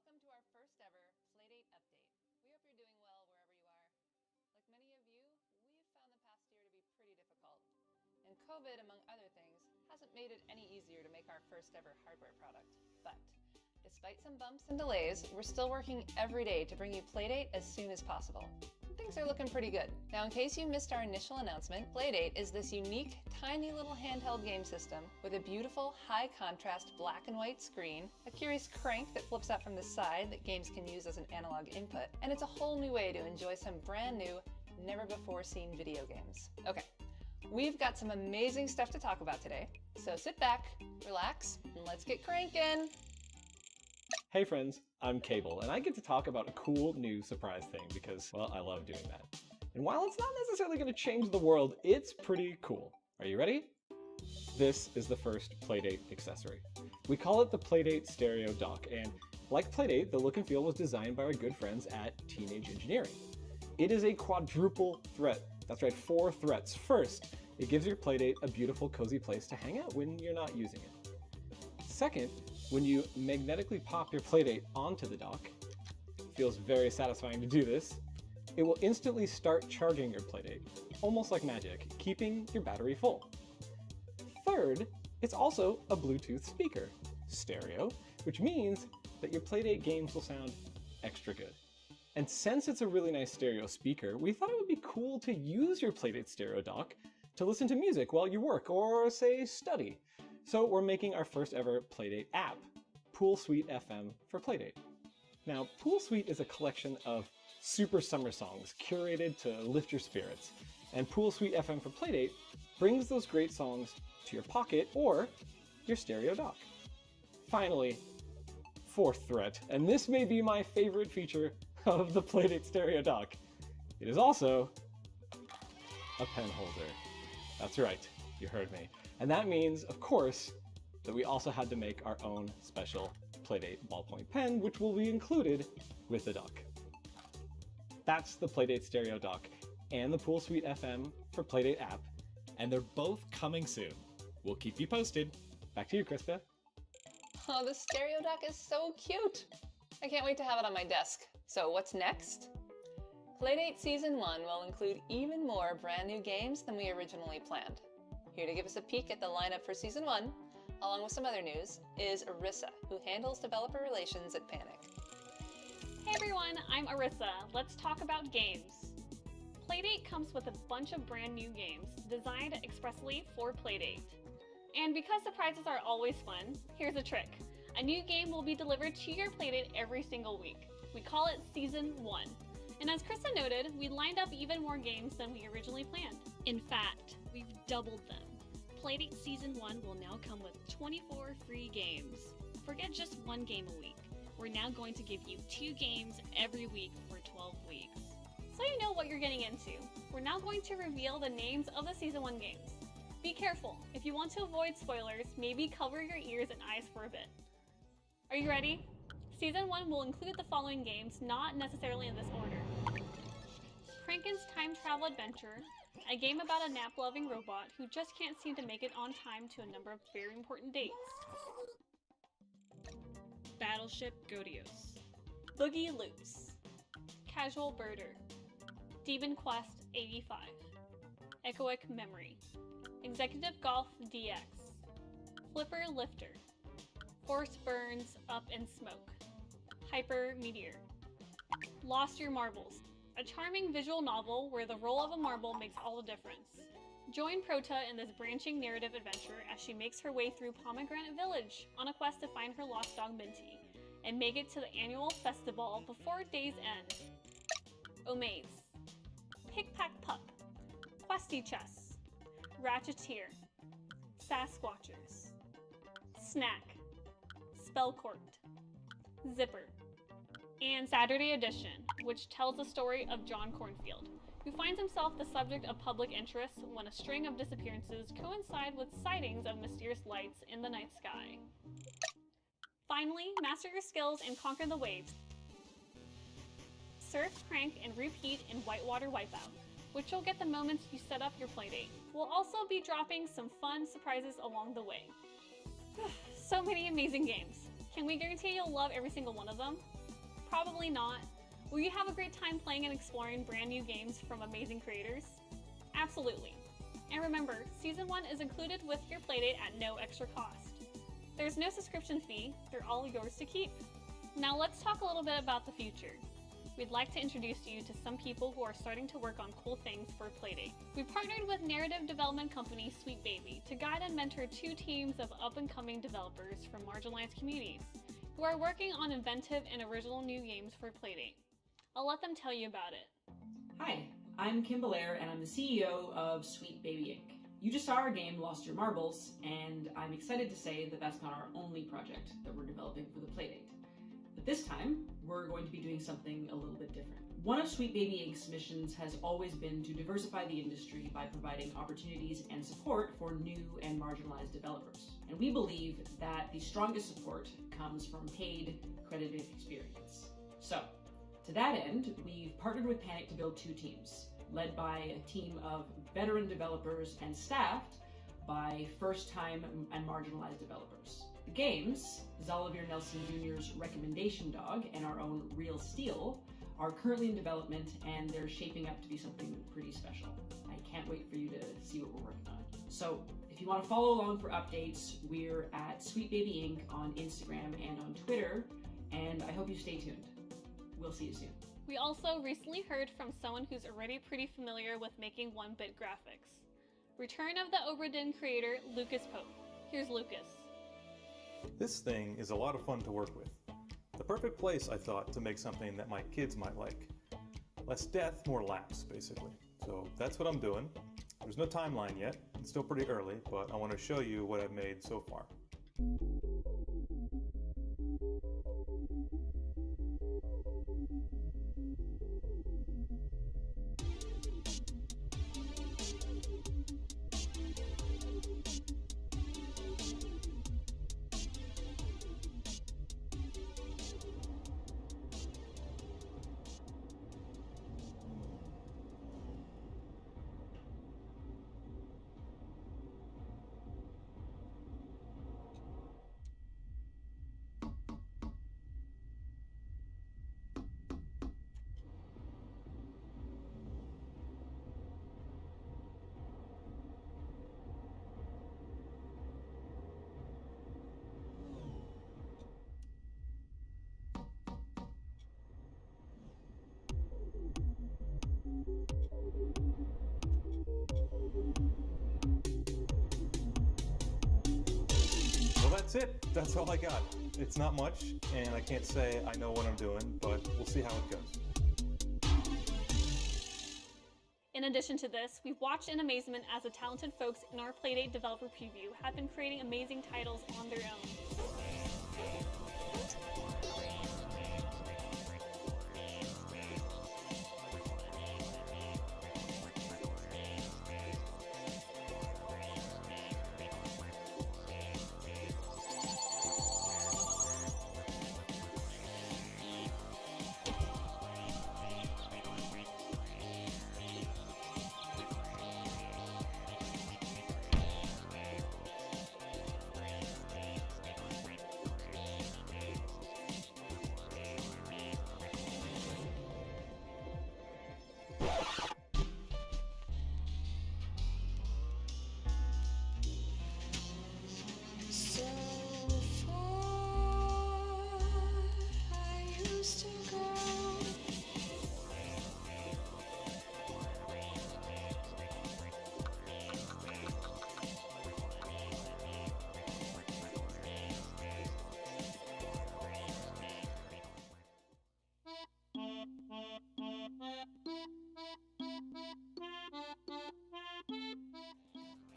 Welcome to our first ever Playdate update. We hope you're doing well wherever you are. Like many of you, we've found the past year to be pretty difficult. And COVID, among other things, hasn't made it any easier to make our first ever hardware product. But despite some bumps and delays, we're still working every day to bring you Playdate as soon as possible. Things are looking pretty good. Now, in case you missed our initial announcement, Playdate is this unique, tiny little handheld game system with a beautiful, high-contrast black and white screen, a curious crank that flips out from the side that games can use as an analog input, and it's a whole new way to enjoy some brand new, never-before-seen video games. Okay, we've got some amazing stuff to talk about today, so sit back, relax, and let's get cranking! Hey friends, I'm Cable, and I get to talk about a cool new surprise thing because, well, I love doing that. And while it's not necessarily going to change the world, it's pretty cool. Are you ready? This is the first Playdate accessory. We call it the Playdate Stereo Dock, and like Playdate, the look and feel was designed by our good friends at Teenage Engineering. It is a quadruple threat. That's right, 4 threats. First, it gives your Playdate a beautiful, cozy place to hang out when you're not using it. Second, when you magnetically pop your Playdate onto the dock, it feels very satisfying to do this, it will instantly start charging your Playdate, almost like magic, keeping your battery full. Third, it's also a Bluetooth speaker, stereo, which means that your Playdate games will sound extra good. And since it's a really nice stereo speaker, we thought it would be cool to use your Playdate stereo dock to listen to music while you work or, say, study. So we're making our first ever Playdate app, Pool Suite FM for Playdate. Now, Pool Suite is a collection of super summer songs curated to lift your spirits, and Pool Suite FM for Playdate brings those great songs to your pocket or your stereo dock. Finally, 4th threat, and this may be my favorite feature of the Playdate stereo dock. It is also a pen holder. That's right, you heard me. And that means, of course, that we also had to make our own special Playdate ballpoint pen, which will be included with the dock. That's the Playdate Stereo Dock and the Pool Suite FM for Playdate app, and they're both coming soon. We'll keep you posted. Back to you, Krista. Oh, the stereo dock is so cute! I can't wait to have it on my desk. So what's next? Playdate Season 1 will include even more brand new games than we originally planned. Here to give us a peek at the lineup for Season 1, along with some other news, is Arissa, who handles developer relations at Panic. Hey everyone, I'm Arissa. Let's talk about games. Playdate comes with a bunch of brand new games designed expressly for Playdate. And because surprises are always fun, here's a trick. A new game will be delivered to your Playdate every single week. We call it Season 1. And as Krista noted, we lined up even more games than we originally planned. In fact, we've doubled them. Playdate Season 1 will now come with 24 free games. Forget just 1 game a week. We're now going to give you 2 games every week for 12 weeks. So you know what you're getting into. We're now going to reveal the names of the Season 1 games. Be careful. If you want to avoid spoilers, maybe cover your ears and eyes for a bit. Are you ready? Season 1 will include the following games, not necessarily in this order. Kranken's Time Travel Adventure, a game about a nap-loving robot who just can't seem to make it on time to a number of very important dates. Battleship Godios. Boogie Loops, Casual Birder, Demon Quest 85, Echoic Memory, Executive Golf DX, Flipper Lifter, Force Burns Up in Smoke, Hyper Meteor, Lost Your Marbles, a charming visual novel where the roll of a marble makes all the difference. Join Prota in this branching narrative adventure as she makes her way through Pomegranate Village on a quest to find her lost dog Minty and make it to the annual festival before day's end. Omaze, Pick Pack Pup, Questy Chess, Ratcheteer, Sasquatchers, Snack, Spellcorked, Zipper, and Saturday Edition, which tells the story of John Cornfield, who finds himself the subject of public interest when a string of disappearances coincide with sightings of mysterious lights in the night sky. Finally, master your skills and conquer the waves. Surf, crank, and repeat in Whitewater Wipeout, which will get the moments you set up your Playdate. We'll also be dropping some fun surprises along the way. So many amazing games. Can we guarantee you'll love every single one of them? Probably not. Will you have a great time playing and exploring brand new games from amazing creators? Absolutely. And remember, Season 1 is included with your Playdate at no extra cost. There's no subscription fee, they're all yours to keep. Now let's talk a little bit about the future. We'd like to introduce you to some people who are starting to work on cool things for Playdate. We partnered with narrative development company Sweet Baby to guide and mentor 2 teams of up-and-coming developers from marginalized communities who are working on inventive and original new games for Playdate. I'll let them tell you about it. Hi, I'm Kim Belair, and I'm the CEO of Sweet Baby Inc. You just saw our game, Lost Your Marbles, and I'm excited to say that that's not our only project that we're developing for the Playdate. But this time, we're going to be doing something a little bit different. One of Sweet Baby Inc.'s missions has always been to diversify the industry by providing opportunities and support for new and marginalized developers. And we believe that the strongest support comes from paid, credited experience. So, to that end, we've partnered with Panic to build 2 teams, led by a team of veteran developers and staffed by first-time and marginalized developers. The games, Zolivir Nelson Jr.'s Recommendation Dog and our own Real Steel, are currently in development, and they're shaping up to be something pretty special. I can't wait for you to see what we're working on. So if you want to follow along for updates, we're at Sweet Baby Inc. on Instagram and on Twitter, and I hope you stay tuned. We'll see you soon. We also recently heard from someone who's already pretty familiar with making 1-bit graphics. Return of the Obra Dinn creator, Lucas Pope. Here's Lucas. This thing is a lot of fun to work with. The perfect place, I thought, to make something that my kids might like. Less death, more laughs, basically. So that's what I'm doing. There's no timeline yet. It's still pretty early, but I want to show you what I've made so far. That's it. That's all I got. It's not much, and I can't say I know what I'm doing, but we'll see how it goes. In addition to this, we've watched in amazement as the talented folks in our Playdate developer preview have been creating amazing titles on their own.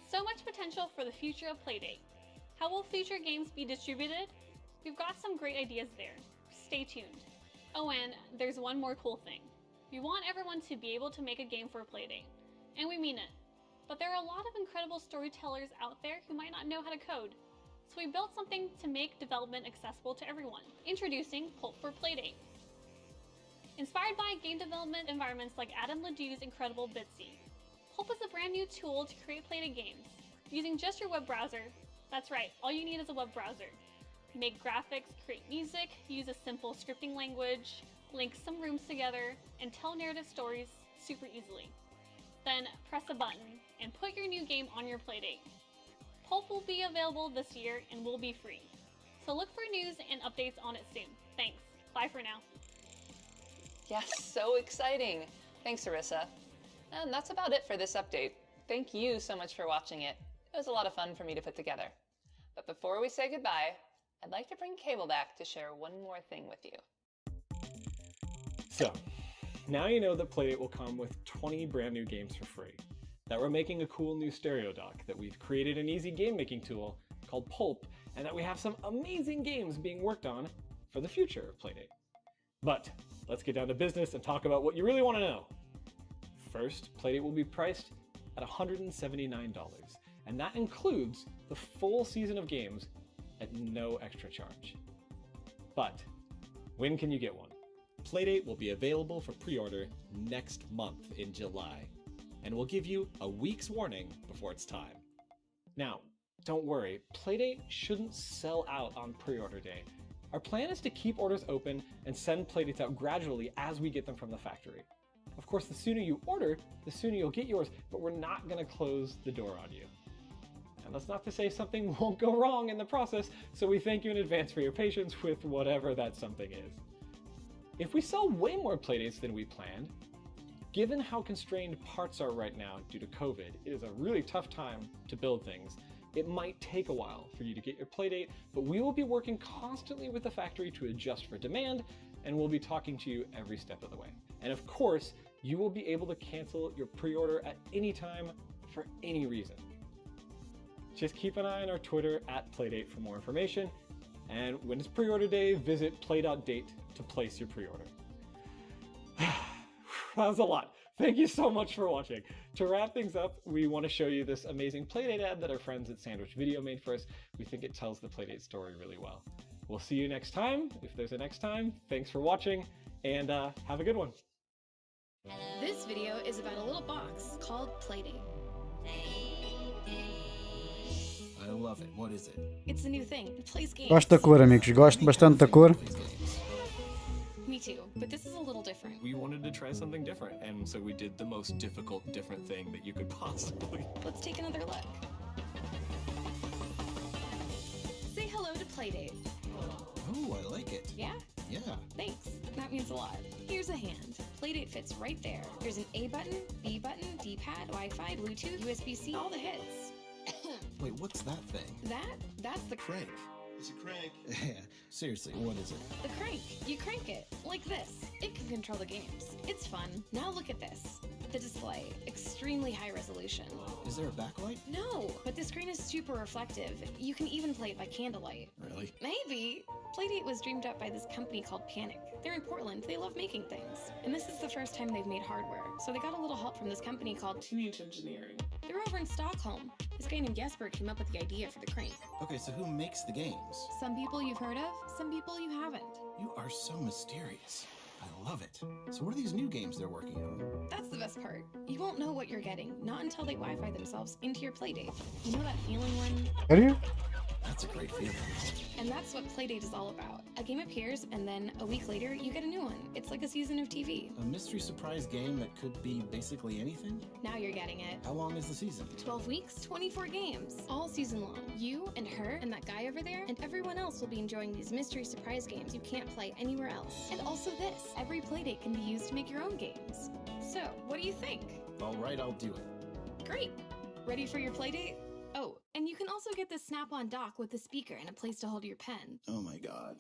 So much potential for the future of Playdate. How will future games be distributed? We've got some great ideas there. Stay tuned. Oh, and there's one more cool thing. We want everyone to be able to make a game for Playdate, and we mean it. But there are a lot of incredible storytellers out there who might not know how to code. So we built something to make development accessible to everyone. Introducing Pulp for Playdate. Inspired by game development environments like Adam Ledoux's incredible Bitsy, Pulp is a brand new tool to create Playdate games, using just your web browser. That's right, all you need is a web browser. make graphics, create music, use a simple scripting language, link some rooms together, and tell narrative stories super easily. Then press a button and put your new game on your Playdate. Pulp will be available this year and will be free. So look for news and updates on it soon. Thanks. Bye for now. Yes, so exciting. Thanks, Arissa. And that's about it for this update. Thank you so much for watching it. It was a lot of fun for me to put together. But before we say goodbye, I'd like to bring Cable back to share one more thing with you. So, now you know that Playdate will come with 20 brand new games for free, that we're making a cool new stereo dock, that we've created an easy game making tool called Pulp, and that we have some amazing games being worked on for the future of Playdate. But let's get down to business and talk about what you really want to know. First, Playdate will be priced at $179, and that includes the full season of games at no extra charge. But when can you get one? Playdate will be available for pre-order next month in July, and we'll give you a week's warning before it's time. Now, don't worry, Playdate shouldn't sell out on pre-order day. Our plan is to keep orders open and send Playdates out gradually as we get them from the factory. Of course, the sooner you order, the sooner you'll get yours, but we're not going to close the door on you. And that's not to say something won't go wrong in the process, so we thank you in advance for your patience with whatever that something is. If we sell way more Playdates than we planned, given how constrained parts are right now due to COVID, it is a really tough time to build things. It might take a while for you to get your Playdate, but we will be working constantly with the factory to adjust for demand, and we'll be talking to you every step of the way. And of course, you will be able to cancel your pre-order at any time for any reason. Just keep an eye on our Twitter @Playdate for more information, and when it's pre-order day, visit play.date to place your pre-order. That was a lot. Thank you so much for watching. To wrap things up, we want to show you this amazing Playdate ad that our friends at Sandwich Video made for us. We think it tells the Playdate story really well. We'll see you next time, if there's a next time. Thanks for watching, and have a good one. This video is about a little box called Playdate. I love it. What is it? It's a new thing. It plays games. Gosto da cor, amigos. Gosto bastante da cor. Me too, but this is a little different. We wanted to try something different, and so we did the most difficult, different thing that you could possibly. Let's take another look. Say hello to Playdate. Oh, I like it. Yeah? Yeah. Thanks. That means a lot. Here's a hand. Playdate fits right there. There's an A button, B button, D-pad, Wi-Fi, Bluetooth, USB-C, all the hits. Wait, what's that thing? That's the Crank. It's a crank. Yeah, seriously, what is it? The crank. You crank it, like this. It can control the games. It's fun. Now look at this. The display, extremely high resolution. Is there a backlight? No, but the screen is super reflective. You can even play it by candlelight. Really? Maybe. Playdate was dreamed up by this company called Panic. They're in Portland. They love making things. And this is the first time they've made hardware. So they got a little help from this company called Teenage Engineering. They're over in Stockholm. This guy named Jesper came up with the idea for the crank. Okay, so who makes the games? Some people you've heard of, some people you haven't. You are so mysterious. I love it. So what are these new games they're working on? That's the best part. You won't know what you're getting, not until they Wi-Fi themselves into your Playdate. You know that feeling when... Are you? That's a great feeling. And that's what Playdate is all about. A game appears, and then a week later, you get a new one. It's like a season of TV. A mystery surprise game that could be basically anything? Now you're getting it. How long is the season? 12 weeks, 24 games. All season long. You and her and that guy over there and everyone else will be enjoying these mystery surprise games you can't play anywhere else. And also this. Every Playdate can be used to make your own games. So, what do you think? All right, I'll do it. Great. Ready for your Playdate? Oh, and you can also get this snap-on dock with a speaker and a place to hold your pen. Oh my god.